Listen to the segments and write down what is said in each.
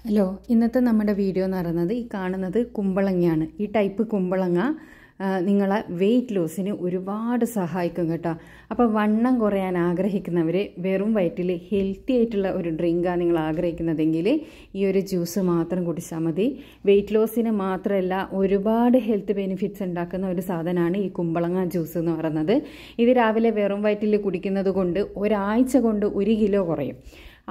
Hello, ഇന്നത്തെ നമ്മുടെ video എന്ന് പറയുന്നത് ഈ കാണുന്നത് കുമ്പളങ്ങയാണ്. ഈ ടൈപ്പ് കുമ്പളങ്ങ നിങ്ങളെ വെയിറ്റ് ലോസിന് ഒരുപാട് സഹായിക്കും കേട്ടോ. അപ്പോൾ വണ്ണം കുറയാൻ ആഗ്രഹിക്കുന്നവർ വെറും വയറ്റിൽ ഹെൽത്തി ആയിട്ടുള്ള ഒരു ഡ്രിങ്കാണ് നിങ്ങൾ ആഗ്രഹിക്കുന്നതെങ്കിൽ ഈ ഒരു ജ്യൂസ് മാത്രം കുടിച്ചാൽ മതി. വെയിറ്റ് ലോസിന് മാത്രമല്ല ഒരുപാട് ഹെൽത്ത് ബെനിഫിറ്റ്സ് ഉണ്ടാക്കുന്ന ഒരു സാധനമാണ് ഈ കുമ്പളങ്ങ ജ്യൂസ് എന്ന് പറയുന്നത്. ഇത് രാവിലെ വെറും വയറ്റിൽ കുടിക്കുന്നത് കൊണ്ട് ഒരാഴ്ച കൊണ്ട് 1 കിലോ കുറയും.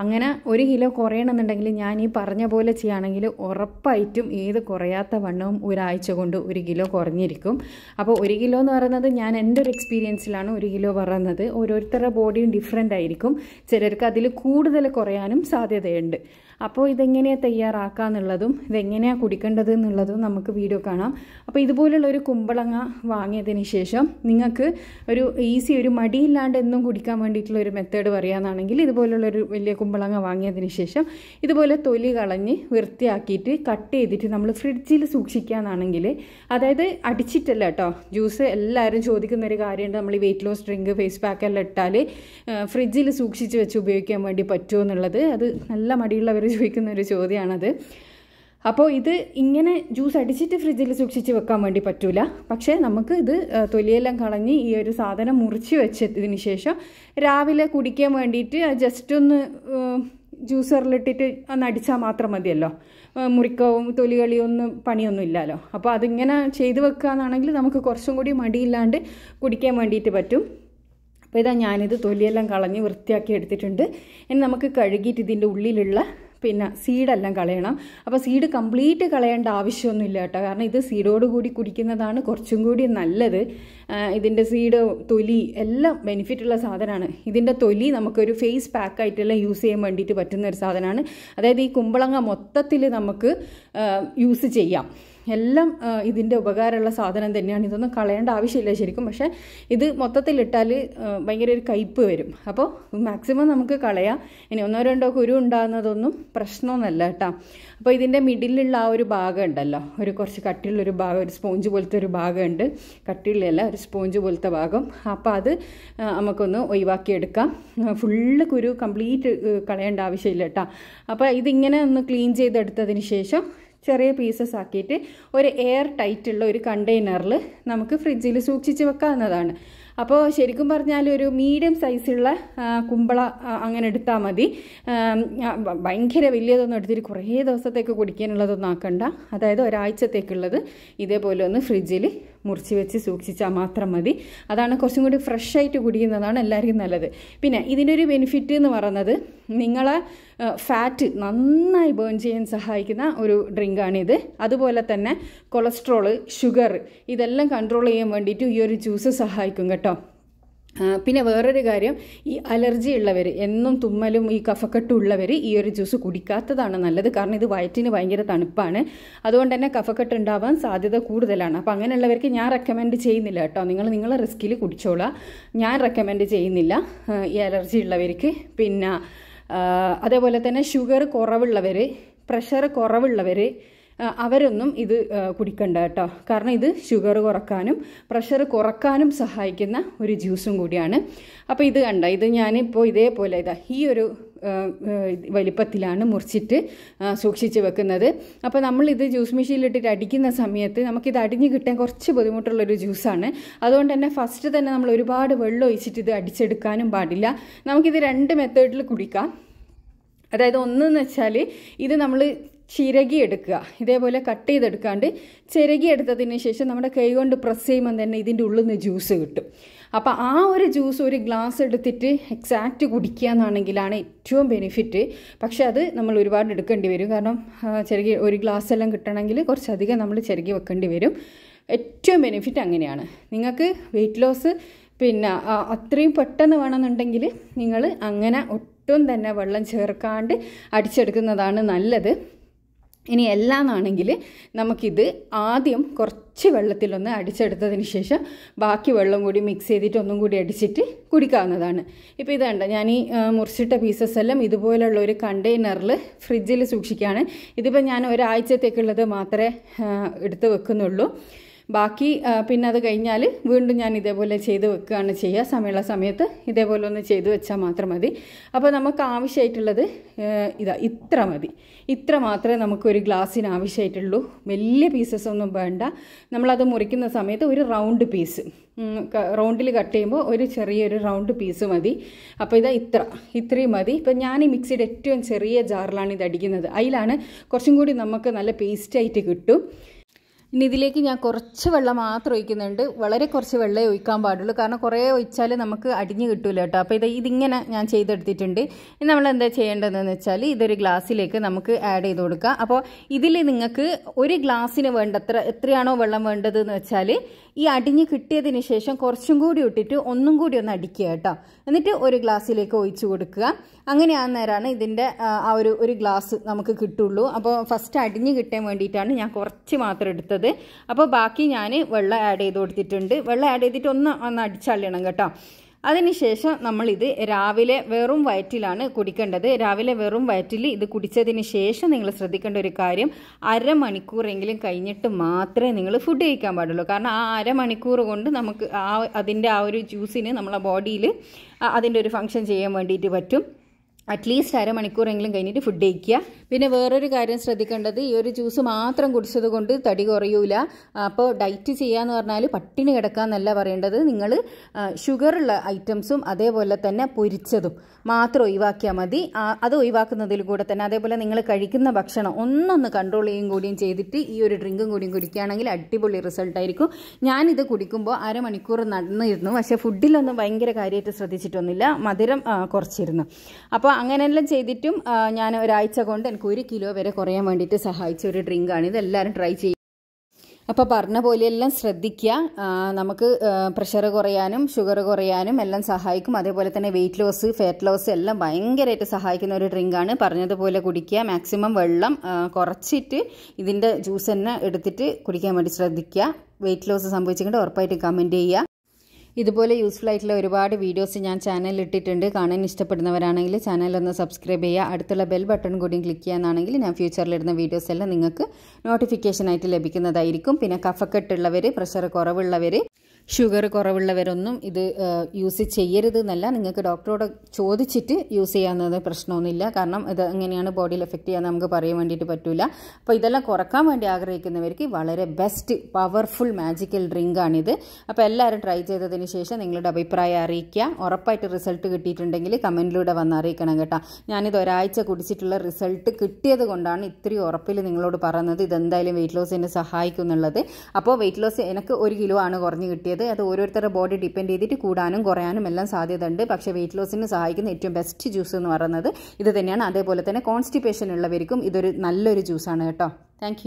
അങ്ങനെ 1 കിലോ കുറയണമെന്നുണ്ടെങ്കിൽ ഞാൻ ഈ പറഞ്ഞ പോലെ ചെയ്യുകയാണെങ്കിൽ ഉറപ്പായിട്ടും ഏത് കുറയാത്ത വണ്ണവും ഒരാഴ്ച കൊണ്ട് 1 കിലോ കുറഞ്ഞിരിക്കും. അപ്പോൾ 1 കിലോ എന്ന് പറയുന്നത് ഞാൻ എൻ്റെ ഒരു എക്സ്പീരിയൻസിലാണ് 1 കിലോ പറയുന്നത്. ഓരോരുത്തരുടെ ബോഡിയും ഡിഫറെൻ്റ് ആയിരിക്കും. ചിലർക്ക് അതിൽ കൂടുതൽ കുറയാനും സാധ്യതയുണ്ട്. അപ്പോൾ ഇതെങ്ങനെയാണ് തയ്യാറാക്കാന്നുള്ളതും ഇതെങ്ങനെയാണ് കുടിക്കേണ്ടത് എന്നുള്ളതും നമുക്ക് വീഡിയോ കാണാം. അപ്പോൾ ഇതുപോലുള്ള ഒരു കുമ്പളങ്ങ വാങ്ങിയതിന് ശേഷം നിങ്ങൾക്ക് ഒരു ഒരു മടിയില്ലാണ്ട് എന്നും കുടിക്കാൻ വേണ്ടിയിട്ടുള്ള ഒരു മെത്തേഡ് പറയുകയാണെന്നുണ്ടെങ്കിൽ ഇതുപോലുള്ളൊരു വലിയ കുമ്പളങ്ങ വാങ്ങിയതിന് ശേഷം ഇതുപോലെ തൊലി കളഞ്ഞ് വൃത്തിയാക്കിയിട്ട് കട്ട് ചെയ്തിട്ട് നമ്മൾ ഫ്രിഡ്ജിൽ സൂക്ഷിക്കുകയാണെന്നുണ്ടെങ്കിൽ, അതായത് അടിച്ചിട്ടല്ല കേട്ടോ, ജ്യൂസ് എല്ലാവരും ചോദിക്കുന്ന ഒരു കാര്യമുണ്ട്, നമ്മൾ ഈ വെയിറ്റ് ലോസ് ഡ്രിങ്ക് ഫേസ് പാക്കെല്ലാം ഇട്ടാൽ ഫ്രിഡ്ജിൽ സൂക്ഷിച്ച് വെച്ച് ഉപയോഗിക്കാൻ വേണ്ടി പറ്റുമോ എന്നുള്ളത് അത് നല്ല മടിയുള്ളവർ ചോദിക്കുന്ന ഒരു ചോദ്യമാണത്. അപ്പോൾ ഇത് ഇങ്ങനെ ജ്യൂസ് അടിച്ചിട്ട് ഫ്രിഡ്ജിൽ സൂക്ഷിച്ച് വെക്കാൻ വേണ്ടി പറ്റൂല. പക്ഷേ നമുക്ക് ഇത് തൊലിയെല്ലാം കളഞ്ഞ് ഈ ഒരു സാധനം മുറിച്ച് വെച്ചതിന് ശേഷം രാവിലെ കുടിക്കാൻ വേണ്ടിയിട്ട് ജസ്റ്റ് ഒന്ന് ജ്യൂസറിലിട്ടിട്ട് ഒന്ന് അടിച്ചാൽ മാത്രം മതിയല്ലോ. മുറിക്കവും തൊലികളിയൊന്നും പണിയൊന്നും ഇല്ലല്ലോ. അപ്പോൾ അതിങ്ങനെ ചെയ്ത് വെക്കുകയെന്നാണെങ്കിൽ നമുക്ക് കുറച്ചും കൂടി മടിയില്ലാണ്ട് കുടിക്കാൻ വേണ്ടിയിട്ട് പറ്റും. അപ്പോൾ ഇതാ ഞാനിത് തൊലിയെല്ലാം കളഞ്ഞ് വൃത്തിയാക്കി എടുത്തിട്ടുണ്ട്. ഇനി നമുക്ക് കഴുകിയിട്ട് ഇതിൻ്റെ ഉള്ളിലുള്ള സീഡെല്ലാം കളയണം. അപ്പോൾ സീഡ് കംപ്ലീറ്റ് കളയേണ്ട ആവശ്യമൊന്നുമില്ല കേട്ടോ, കാരണം ഇത് സീഡോടുകൂടി കുടിക്കുന്നതാണ് കുറച്ചും കൂടി നല്ലത്. ഇതിൻ്റെ സീഡ് തൊലി എല്ലാം ബെനിഫിറ്റുള്ള സാധനമാണ്. ഇതിൻ്റെ തൊലി നമുക്കൊരു ഫേസ് പാക്കായിട്ടെല്ലാം യൂസ് ചെയ്യാൻ വേണ്ടിയിട്ട് പറ്റുന്ന ഒരു സാധനമാണ്. അതായത് ഈ കുമ്പളങ്ങ മൊത്തത്തിൽ നമുക്ക് യൂസ് ചെയ്യാം. എല്ലാം ഇതിൻ്റെ ഉപകാരമുള്ള സാധനം തന്നെയാണ്. ഇതൊന്നും കളയേണ്ട ആവശ്യമില്ല ശരിക്കും. പക്ഷേ ഇത് മൊത്തത്തിലിട്ടാൽ ഭയങ്കര ഒരു കയ്പ്പ് വരും. അപ്പോൾ മാക്സിമം നമുക്ക് കളയാം. ഇനി 1-2 കുരു ഉണ്ടാകുന്നതൊന്നും പ്രശ്നമൊന്നുമല്ല കേട്ടോ. അപ്പോൾ ഇതിൻ്റെ മിഡിലുള്ള ആ ഒരു ഭാഗം ഉണ്ടല്ലോ, ഒരു കുറച്ച് കട്ടിയുള്ളൊരു ഭാഗം, ഒരു സ്പോഞ്ച് പോലത്തെ ഒരു ഭാഗമുണ്ട്. കട്ടിയുള്ളതല്ല, ഒരു സ്പോഞ്ച് പോലത്തെ ഭാഗം. അപ്പോൾ അത് നമുക്കൊന്ന് ഒഴിവാക്കിയെടുക്കാം. ഫുള്ള് കുരു കംപ്ലീറ്റ് കളയേണ്ട ആവശ്യമില്ല കേട്ടോ. അപ്പോൾ ഇതിങ്ങനെ ഒന്ന് ക്ലീൻ ചെയ്തെടുത്തതിന് ശേഷം ചെറിയ പീസസ് ആക്കിയിട്ട് ഒരു എയർ ടൈറ്റുള്ള ഒരു കണ്ടെയ്നറിൽ നമുക്ക് ഫ്രിഡ്ജിൽ സൂക്ഷിച്ച് വെക്കാവുന്നതാണ്. അപ്പോൾ ശരിക്കും പറഞ്ഞാൽ ഒരു മീഡിയം സൈസുള്ള കുമ്പള അങ്ങനെ എടുത്താൽ മതി. ഭയങ്കര വലിയതൊന്നും എടുത്തിട്ട് കുറേ ദിവസത്തേക്ക് കുടിക്കാനുള്ളതൊന്നും ആക്കണ്ട. അതായത് ഒരാഴ്ചത്തേക്കുള്ളത് ഇതേപോലെ ഒന്ന് ഫ്രിഡ്ജിൽ മുറിച്ച് വെച്ച് സൂക്ഷിച്ചാൽ മാത്രം മതി. അതാണ് കുറച്ചും കൂടി ഫ്രഷ് ആയിട്ട് കുടിക്കുന്നതാണ് എല്ലാവർക്കും നല്ലത്. പിന്നെ ഇതിൻ്റെ ഒരു ബെനിഫിറ്റ് എന്ന് പറയുന്നത് നിങ്ങളെ ഫാറ്റ് നന്നായി ബേൺ ചെയ്യാൻ സഹായിക്കുന്ന ഒരു ഡ്രിങ്കാണിത്. അതുപോലെ തന്നെ കൊളസ്ട്രോള്, ഷുഗർ ഇതെല്ലാം കൺട്രോൾ ചെയ്യാൻ വേണ്ടിയിട്ട് ഈ ഒരു ജ്യൂസ് സഹായിക്കും കേട്ടോ. പിന്നെ വേറൊരു കാര്യം, ഈ അലർജി ഉള്ളവർ, എന്നും തുമ്മലും ഈ കഫക്കെട്ടും ഉള്ളവർ ഈ ഒരു ജ്യൂസ് കുടിക്കാത്തതാണ് നല്ലത്. കാരണം ഇത് വയറ്റിന് ഭയങ്കര തണുപ്പാണ്. അതുകൊണ്ട് തന്നെ കഫക്കെട്ട് ഉണ്ടാവാൻ സാധ്യത കൂടുതലാണ്. അപ്പോൾ അങ്ങനെയുള്ളവർക്ക് ഞാൻ റെക്കമെൻഡ് ചെയ്യുന്നില്ല കേട്ടോ. നിങ്ങളെ റിസ്കിൽ കുടിച്ചോളാം. ഞാൻ റെക്കമെൻഡ് ചെയ്യുന്നില്ല ഈ അലർജി ഉള്ളവർക്ക്. പിന്നെ അതേപോലെ തന്നെ ഷുഗർ കുറവുള്ളവർ, പ്രഷർ കുറവുള്ളവർ അവരൊന്നും ഇത് കുടിക്കണ്ട കേട്ടോ. കാരണം ഇത് ഷുഗർ കുറക്കാനും പ്രഷർ കുറക്കാനും സഹായിക്കുന്ന ഒരു ജ്യൂസും കൂടിയാണ്. അപ്പോൾ ഇത് കണ്ട, ഇത് ഞാനിപ്പോൾ ഇതേപോലെ ഈ ഒരു വലിപ്പത്തിലാണ് മുറിച്ചിട്ട് സൂക്ഷിച്ച് വെക്കുന്നത്. അപ്പോൾ നമ്മളിത് ജ്യൂസ് മെഷീനിലിട്ടിട്ട് അടിക്കുന്ന സമയത്ത് നമുക്കിത് അടിഞ്ഞ് കിട്ടാൻ കുറച്ച് ബുദ്ധിമുട്ടുള്ളൊരു ജ്യൂസാണ്. അതുകൊണ്ട് തന്നെ ഫസ്റ്റ് തന്നെ നമ്മൾ ഒരുപാട് വെള്ളം ഒഴിച്ചിട്ട് ഇത് അടിച്ചെടുക്കാനും പാടില്ല. നമുക്കിത് 2 മെത്തേഡിൽ കുടിക്കാം. അതായത് ഒന്നെന്ന് വെച്ചാൽ ഇത് നമ്മൾ ചിരകിയെടുക്കുക, ഇതേപോലെ കട്ട് ചെയ്തെടുക്കാണ്ട് ചിരകിയെടുത്തതിന് ശേഷം നമ്മുടെ കൈ കൊണ്ട് പ്രസ് ചെയ്യുമ്പോൾ തന്നെ ഇതിൻ്റെ ഉള്ളിൽ നിന്ന് ജ്യൂസ് കിട്ടും. അപ്പോൾ ആ ഒരു ജ്യൂസ് ഒരു ഗ്ലാസ് എടുത്തിട്ട് എക്സാക്റ്റ് കുടിക്കുക എന്നാണെങ്കിലാണ് ഏറ്റവും ബെനിഫിറ്റ്. പക്ഷെ അത് നമ്മൾ ഒരുപാട് എടുക്കേണ്ടി വരും. കാരണം ചിരകി ഒരു ഗ്ലാസ് എല്ലാം കിട്ടണമെങ്കിൽ കുറച്ചധികം നമ്മൾ ചിരകി വെക്കേണ്ടി വരും. ഏറ്റവും ബെനിഫിറ്റ് അങ്ങനെയാണ്. നിങ്ങൾക്ക് വെയിറ്റ് ലോസ് അത്രയും പെട്ടെന്ന് വേണമെന്നുണ്ടെങ്കിൽ നിങ്ങൾ അങ്ങനെ ഒട്ടും തന്നെ വെള്ളം ചേർക്കാണ്ട് അടിച്ചെടുക്കുന്നതാണ് നല്ലത്. ഇനി എല്ലാന്നാണെങ്കിൽ നമുക്കിത് ആദ്യം കുറച്ച് വെള്ളത്തിലൊന്ന് അടിച്ചെടുത്തതിന് ശേഷം ബാക്കി വെള്ളം കൂടി മിക്സ് ചെയ്തിട്ട് ഒന്നും കൂടി അടിച്ചിട്ട് കുടിക്കാവുന്നതാണ്. ഇപ്പോൾ ഇത് കണ്ട, ഞാൻ ഈ മുറിച്ചിട്ട പീസസ് എല്ലാം ഇതുപോലുള്ള ഒരു കണ്ടെയ്നറിൽ ഫ്രിഡ്ജിൽ സൂക്ഷിക്കുകയാണ്. ഇതിപ്പോൾ ഞാൻ ഒരാഴ്ചത്തേക്കുള്ളത് മാത്രമേ എടുത്ത് വെക്കുന്നുള്ളൂ. ബാക്കി പിന്നെ അത് കഴിഞ്ഞാൽ വീണ്ടും ഞാൻ ഇതേപോലെ ചെയ്ത് വെക്കുകയാണ് ചെയ്യുക. സമയമുള്ള സമയത്ത് ഇതേപോലെ ഒന്ന് ചെയ്ത് വെച്ചാൽ മാത്രം മതി. അപ്പോൾ നമുക്ക് ആവശ്യമായിട്ടുള്ളത് ഇത്ര മതി. ഇത്ര മാത്രമേ നമുക്കൊരു ഗ്ലാസ്സിന് ആവശ്യമായിട്ടുള്ളൂ. വലിയ പീസസ് ഒന്നും വേണ്ട. നമ്മളത് മുറിക്കുന്ന സമയത്ത് ഒരു റൗണ്ട് പീസ് റൗണ്ടിൽ കട്ട് ചെയ്യുമ്പോൾ ഒരു ചെറിയൊരു റൗണ്ട് പീസ് മതി. അപ്പോൾ ഇത്രയും മതി. ഇപ്പം ഞാൻ ഈ മിക്സിയുടെ ഏറ്റവും ചെറിയ ജാറിലാണ് ഇത് അടിക്കുന്നത്. അതിലാണ് കുറച്ചും കൂടി നമുക്ക് നല്ല പേസ്റ്റായിട്ട് കിട്ടും. ഇനി ഇതിലേക്ക് ഞാൻ കുറച്ച് വെള്ളം മാത്രം ഒഴിക്കുന്നുണ്ട്. വളരെ കുറച്ച് വെള്ളമേ ഒഴിക്കാൻ പാടുള്ളൂ, കാരണം കുറേ ഒഴിച്ചാൽ നമുക്ക് അടിഞ്ഞ് കിട്ടില്ല കേട്ടോ. അപ്പോൾ ഇതിങ്ങനെ ഞാൻ ചെയ്തെടുത്തിട്ടുണ്ട്. ഇനി നമ്മൾ എന്താ ചെയ്യേണ്ടതെന്ന് വെച്ചാൽ ഇതൊരു ഗ്ലാസ്സിലേക്ക് നമുക്ക് ആഡ് ചെയ്ത് കൊടുക്കുക. അപ്പോൾ ഇതിൽ നിങ്ങൾക്ക് ഒരു ഗ്ലാസ്സിന് വേണ്ടത്ര എത്രയാണോ വെള്ളം വേണ്ടതെന്ന് വെച്ചാൽ ഈ അടിഞ്ഞ് കിട്ടിയതിന് ശേഷം കുറച്ചും കൂടി ഇട്ടിട്ട് ഒന്നും കൂടി ഒന്ന് അടിക്കുക കേട്ടോ. എന്നിട്ട് ഒരു ഗ്ലാസ്സിലേക്ക് ഒഴിച്ചു കൊടുക്കുക. അങ്ങനെ ആ നേരമാണ് ഇതിൻ്റെ ആ ഒരു ഗ്ലാസ് നമുക്ക് കിട്ടുള്ളൂ. അപ്പോൾ ഫസ്റ്റ് അടിഞ്ഞ് കിട്ടാൻ വേണ്ടിയിട്ടാണ് ഞാൻ കുറച്ച് മാത്രം എടുത്തത്. അപ്പോൾ ബാക്കി ഞാൻ വെള്ളം ആഡ് ചെയ്ത് കൊടുത്തിട്ടുണ്ട്. വെള്ളം ആഡ് ചെയ്തിട്ട് ഒന്ന് അടിച്ചള്ളണം കേട്ടോ. അതിനുശേഷം നമ്മളിത് രാവിലെ വെറും വയറ്റിലാണ് കുടിക്കേണ്ടത്. രാവിലെ വെറും വയറ്റിൽ ഇത് കുടിച്ചതിന് ശേഷം നിങ്ങൾ ശ്രദ്ധിക്കേണ്ട ഒരു കാര്യം, അരമണിക്കൂറെങ്കിലും കഴിഞ്ഞിട്ട് മാത്രമേ നിങ്ങൾ ഫുഡ് കഴിക്കാൻ പാടുള്ളൂ. കാരണം ആ അരമണിക്കൂർ കൊണ്ട് നമുക്ക് അതിൻ്റെ ആ ഒരു ജ്യൂസിന് നമ്മളെ ബോഡിയിൽ അതിൻ്റെ ഒരു ഫങ്ഷൻ ചെയ്യാൻ വേണ്ടിയിട്ട് പറ്റും. അറ്റ്ലീസ്റ്റ് അരമണിക്കൂറെങ്കിലും കഴിഞ്ഞിട്ട് ഫുഡ് കഴിക്കുക. പിന്നെ വേറൊരു കാര്യം ശ്രദ്ധിക്കേണ്ടത്, ഈ ഒരു ജ്യൂസ് മാത്രം കുടിച്ചത് കൊണ്ട് തടി കുറയൂല. അപ്പോൾ ഡയറ്റ് ചെയ്യാന്ന് പറഞ്ഞാൽ പട്ടിണി കിടക്കാന്നല്ല പറയേണ്ടത്. നിങ്ങൾ ഷുഗറുള്ള ഐറ്റംസും അതേപോലെ തന്നെ പൊരിച്ചതും മാത്രം ഒഴിവാക്കിയാൽ മതി. അത് ഒഴിവാക്കുന്നതിൽ കൂടെ തന്നെ അതേപോലെ നിങ്ങൾ കഴിക്കുന്ന ഭക്ഷണം ഒന്നൊന്ന് കൺട്രോൾ കൂടിയും ചെയ്തിട്ട് ഈ ഒരു ഡ്രിങ്കും കൂടിയും കുടിക്കുകയാണെങ്കിൽ അടിപൊളി റിസൾട്ടായിരിക്കും. ഞാനിത് കുടിക്കുമ്പോൾ അരമണിക്കൂർ നടന്നിരുന്നു, പക്ഷേ ഫുഡിലൊന്നും ഭയങ്കര കാര്യമായിട്ട് ശ്രദ്ധിച്ചിട്ടൊന്നുമില്ല. മധുരം കുറച്ചിരുന്നു. അപ്പോൾ അങ്ങനെയെല്ലാം ചെയ്തിട്ടും ഞാൻ ഒരാഴ്ച കൊണ്ട് എനിക്ക് 1 കിലോ വരെ കുറയാൻ വേണ്ടിയിട്ട് സഹായിച്ച ഒരു ഡ്രിങ്കാണ്. ഇതെല്ലാവരും ട്രൈ ചെയ്യും. അപ്പോൾ പറഞ്ഞ പോലെയെല്ലാം ശ്രദ്ധിക്കുക. നമുക്ക് പ്രഷർ കുറയാനും ഷുഗർ കുറയാനും എല്ലാം സഹായിക്കും. അതേപോലെ തന്നെ വെയിറ്റ് ലോസ്, ഫാറ്റ് ലോസ് എല്ലാം ഭയങ്കരമായിട്ട് സഹായിക്കുന്ന ഒരു ഡ്രിങ്കാണ്. പറഞ്ഞതുപോലെ കുടിക്കുക. മാക്സിമം വെള്ളം കുറച്ചിട്ട് ഇതിൻ്റെ ജ്യൂസ് തന്നെ എടുത്തിട്ട് കുടിക്കാൻ വേണ്ടി ശ്രദ്ധിക്കുക. വെയിറ്റ് ലോസ് സംഭവിച്ചിട്ട് ഉറപ്പായിട്ട് കമൻറ്റ് ചെയ്യുക. ഇതുപോലെ യൂസ്ഫുൾ ആയിട്ടുള്ള ഒരുപാട് വീഡിയോസ് ഞാൻ ചാനലിൽ ഇട്ടിട്ടുണ്ട്. കാണാൻ ഇഷ്ടപ്പെടുന്നവരാണെങ്കിൽ ചാനലൊന്ന് സബ്സ്ക്രൈബ് ചെയ്യുക. അടുത്തുള്ള ബെൽ ബട്ടൺ കൂടി ക്ലിക്ക് ചെയ്യാനാണെങ്കിൽ ഞാൻ ഫ്യൂച്ചറിലിടുന്ന വീഡിയോസ് എല്ലാം നിങ്ങൾക്ക് നോട്ടിഫിക്കേഷനായിട്ട് ലഭിക്കുന്നതായിരിക്കും. പിന്നെ കഫക്കെട്ടുള്ളവർ, പ്രഷർ കുറവുള്ളവർ, ഷുഗർ കുറവുള്ളവരൊന്നും ഇത് യൂസ് ചെയ്യരുത് എന്നല്ല, നിങ്ങൾക്ക് ഡോക്ടറോട് ചോദിച്ചിട്ട് യൂസ് ചെയ്യാവുന്നത് പ്രശ്നമൊന്നുമില്ല. കാരണം ഇത് എങ്ങനെയാണ് ബോഡിയിൽ എഫക്റ്റ് ചെയ്യാൻ നമുക്ക് പറയാൻ വേണ്ടിയിട്ട് പറ്റില്ല. അപ്പോൾ ഇതെല്ലാം കുറക്കാൻ വേണ്ടി ആഗ്രഹിക്കുന്നവർക്ക് വളരെ ബെസ്റ്റ് പവർഫുൾ മാജിക്കൽ ഡ്രിങ്കാണിത്. അപ്പോൾ എല്ലാവരും ട്രൈ ചെയ്തതിന് ശേഷം നിങ്ങളുടെ അഭിപ്രായം അറിയിക്കുക. ഉറപ്പായിട്ട് റിസൾട്ട് കിട്ടിയിട്ടുണ്ടെങ്കിൽ കമൻറ്റിലൂടെ വന്ന് അറിയിക്കണം കേട്ടോ. ഞാനിത് ഒരാഴ്ച കുടിച്ചിട്ടുള്ള റിസൾട്ട് കിട്ടിയത് കൊണ്ടാണ് ഇത്രയും ഉറപ്പിൽ നിങ്ങളോട് പറയുന്നത്. ഇതെന്തായാലും വെയിറ്റ് ലോസിന് സഹായിക്കും എന്നുള്ളത്. അപ്പോൾ വെയിറ്റ് ലോസ് എനിക്ക് 1 കിലോ ആണ് കുറഞ്ഞ് കിട്ടിയത്. അത് ഓരോരുത്തരുടെ ബോഡി ഡിപ്പെൻഡ് ചെയ്തിട്ട് കൂടാനും കുറയാനും എല്ലാം സാധ്യത ഉണ്ട്. പക്ഷേ വെയിറ്റ് ലോസിന് സഹായിക്കുന്ന ഏറ്റവും ബെസ്റ്റ് ജ്യൂസ് എന്ന് പറയുന്നത് ഇത് തന്നെയാണ്. അതേപോലെ തന്നെ കോൺസ്റ്റിപ്പേഷൻ ഉള്ളവർക്കും ഇതൊരു നല്ലൊരു ജ്യൂസാണ് കേട്ടോ. താങ്ക്